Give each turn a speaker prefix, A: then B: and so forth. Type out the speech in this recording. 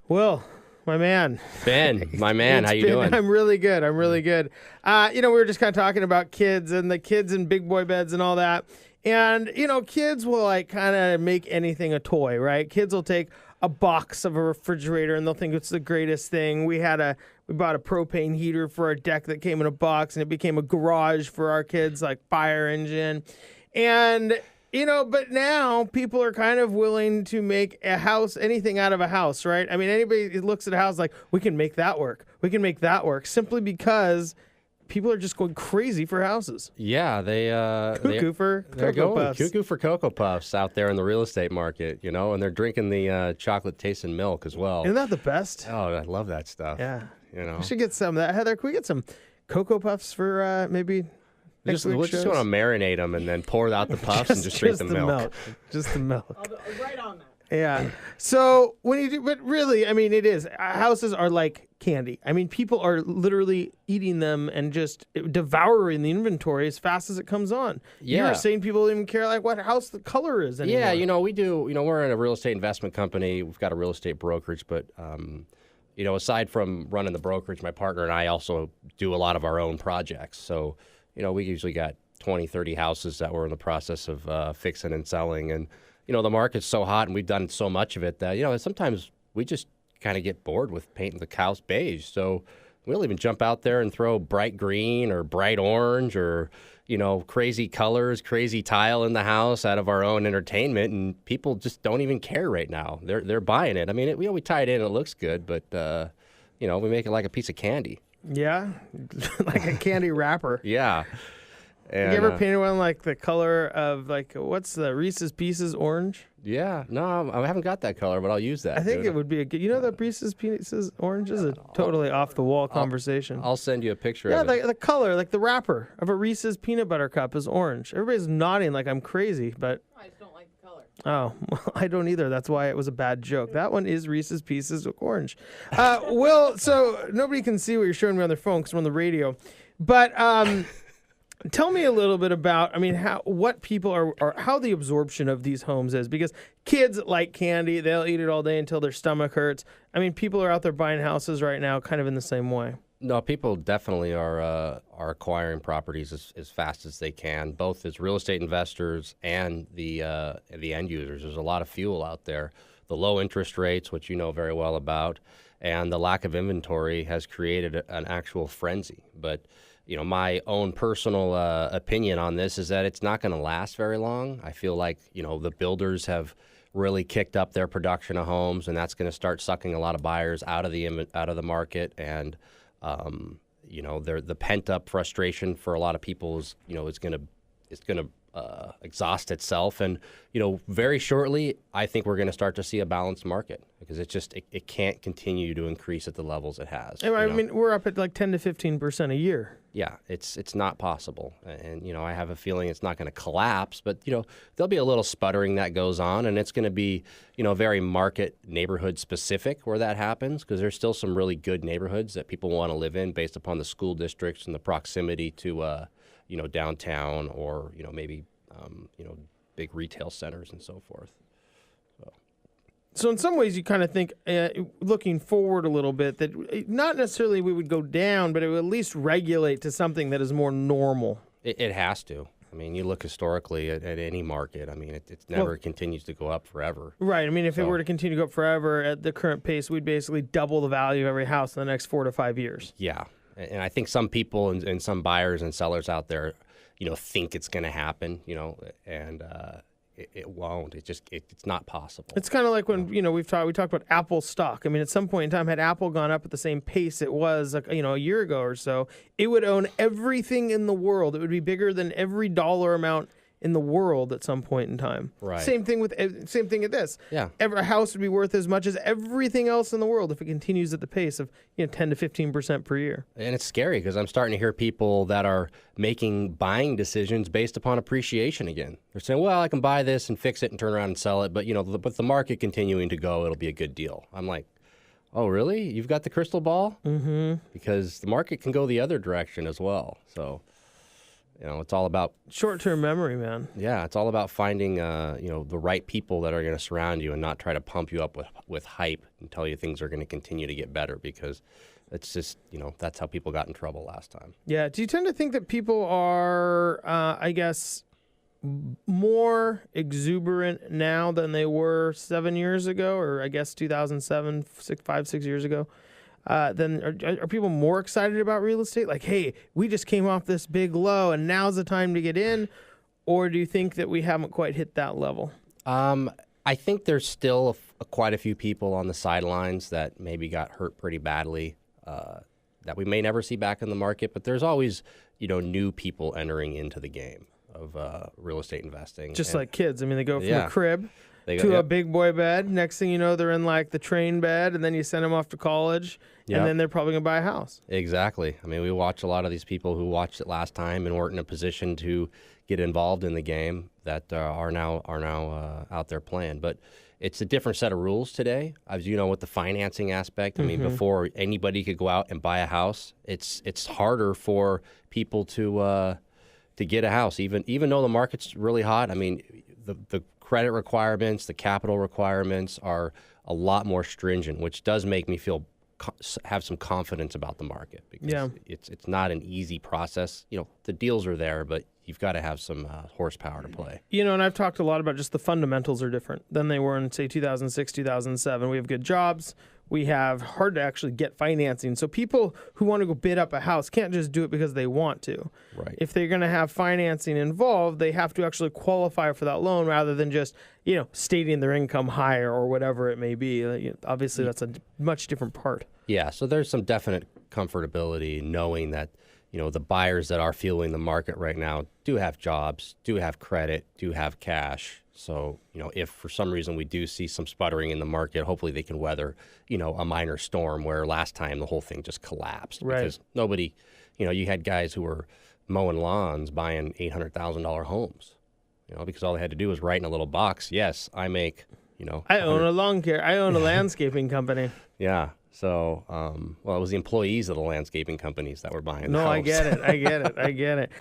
A: Will, my man.
B: Ben, my man, how you doing?
A: I'm really good. I'm really good. We were just kind of talking about kids and the kids in big boy beds and all that. And, kids will kind of make anything a toy, right? Kids will take a box of a refrigerator and they'll think it's the greatest thing. We bought a propane heater for our deck that came in a box, and it became a garage for our kids, like fire engine. And but now people are kind of willing to make a house, anything out of a house, right? I mean, anybody who looks at a house like, we can make that work. We can make that work, simply because people are just going crazy for houses.
B: Yeah, they're
A: Cocoa
B: for Cocoa Puffs out there in the real estate market, and they're drinking the chocolate tasting milk as well.
A: Isn't that the best?
B: Oh, I love that stuff.
A: Yeah. We should get some of that. Heather, can we get some Cocoa Puffs for maybe...
B: We just want to marinate them and then pour out the puffs and just drink the milk.
A: Just the milk.
C: I'll right on that.
A: Yeah. So but really, I mean, it is. Houses are like candy. I mean, people are literally eating them and just devouring the inventory as fast as it comes on.
B: Yeah.
A: You're saying people don't even care what house the color is anymore.
B: Yeah, we do. We're in a real estate investment company. We've got a real estate brokerage, but aside from running the brokerage, my partner and I also do a lot of our own projects. So, we usually got 20, 30 houses that we're in the process of fixing and selling. And, the market's so hot and we've done so much of it that, sometimes we just kind of get bored with painting the house beige. So we'll even jump out there and throw bright green or bright orange or, crazy colors, crazy tile in the house out of our own entertainment. And people just don't even care right now. They're buying it. I mean, we tie it in and it looks good, but, we make it like a piece of candy.
A: Yeah, like a candy wrapper.
B: Yeah. And,
A: you ever painted one like the color of what's the Reese's Pieces orange?
B: Yeah, no, I haven't got that color, but I'll use that.
A: I think it would be a good. The Reese's Pieces orange is a totally off the wall conversation.
B: I'll send you a picture.
A: Yeah,
B: of it.
A: the color, like the wrapper of a Reese's peanut butter cup is orange. Everybody's nodding like I'm crazy, but
C: I just don't like the color.
A: Oh, well, I don't either. That's why it was a bad joke. That one is Reese's Pieces orange. Will, so nobody can see what you're showing me on their phone because we're on the radio. But tell me a little bit about, what people are, how the absorption of these homes is. Because kids like candy. They'll eat it all day until their stomach hurts. People are out there buying houses right now kind of in the same way.
B: No, people definitely are acquiring properties as fast as they can, both as real estate investors and the end users. There's a lot of fuel out there. The low interest rates, which you know very well about, and the lack of inventory has created an actual frenzy. But my own personal opinion on this is that it's not going to last very long. I feel like the builders have really kicked up their production of homes, and that's going to start sucking a lot of buyers out of the market and. The pent up frustration for a lot of people is going to exhaust itself, and very shortly I think we're going to start to see a balanced market because it can't continue to increase at the levels it has.
A: We're up at like 10 to 15% a year.
B: Yeah, it's not possible, and I have a feeling it's not going to collapse, but there'll be a little sputtering that goes on, and it's going to be very market neighborhood specific where that happens because there's still some really good neighborhoods that people want to live in based upon the school districts and the proximity to downtown or maybe big retail centers and so forth.
A: So in some ways, you kind of think, looking forward a little bit, that not necessarily we would go down, but it would at least regulate to something that is more normal.
B: It has to. You look historically at any market. It never continues to go up forever.
A: Right. If it were to continue to go up forever at the current pace, we'd basically double the value of every house in the next 4 to 5 years.
B: Yeah. And I think some people and some buyers and sellers out there, think it's going to happen, and it won't. It's not possible.
A: It's kind of like when we talked about Apple stock. At some point in time, had Apple gone up at the same pace it was a year ago or so, it would own everything in the world. It would be bigger than every dollar amount in the world at some point in time.
B: Right.
A: Same thing at this.
B: Yeah.
A: A house would be worth as much as everything else in the world if it continues at the pace of 10 to 15% per year.
B: And it's scary because I'm starting to hear people that are making buying decisions based upon appreciation again. They're saying, well, I can buy this and fix it and turn around and sell it, but with the market continuing to go, it'll be a good deal. I'm like, oh, really? You've got the crystal ball?
A: Mm-hmm.
B: Because the market can go the other direction as well. So It's all about
A: short-term memory, man.
B: Yeah, it's all about finding, the right people that are going to surround you and not try to pump you up with hype and tell you things are going to continue to get better, because it's just, that's how people got in trouble last time.
A: Yeah. Do you tend to think that people are, more exuberant now than they were 7 years ago, or 2007, 6 years ago? Then are people more excited about real estate? Like, hey, we just came off this big low and now's the time to get in? Or do you think that we haven't quite hit that level?
B: I think there's still quite a few people on the sidelines that maybe got hurt pretty badly that we may never see back in the market. But there's always, new people entering into the game of real estate investing.
A: Just like kids. I mean, they go from a crib to a big boy bed. Next thing you know, they're in like the train bed, and then you send them off to college, and then they're probably going to buy a house.
B: Exactly. I mean, we watch a lot of these people who watched it last time and weren't in a position to get involved in the game that are now out there playing. But it's a different set of rules today. As you know, with the financing aspect, I mean, before anybody could go out and buy a house, it's harder for people to get a house, even though the market's really hot. I mean, the credit requirements, the capital requirements are a lot more stringent, which does make me have some confidence about the market, because it's not an easy process. The deals are there, but you've got to have some horsepower to play.
A: And I've talked a lot about just the fundamentals are different than they were in, say, 2006, 2007. We have good jobs. We have hard to actually get financing. So people who want to go bid up a house can't just do it because they want to.
B: Right.
A: If they're going to have financing involved, they have to actually qualify for that loan rather than just, stating their income higher or whatever it may be. Obviously, that's a much different part.
B: Yeah, so there's some definite comfortability knowing that, the buyers that are fueling the market right now do have jobs, do have credit, do have cash. So, if for some reason we do see some sputtering in the market, hopefully they can weather, a minor storm where last time the whole thing just collapsed.
A: Right.
B: Because nobody, you had guys who were mowing lawns buying $800,000 homes, because all they had to do was write in a little box, yes, I make,
A: I own a lawn care. I own a landscaping company.
B: Yeah. So, it was the employees of the landscaping companies that were buying the house.
A: I get it. I get it.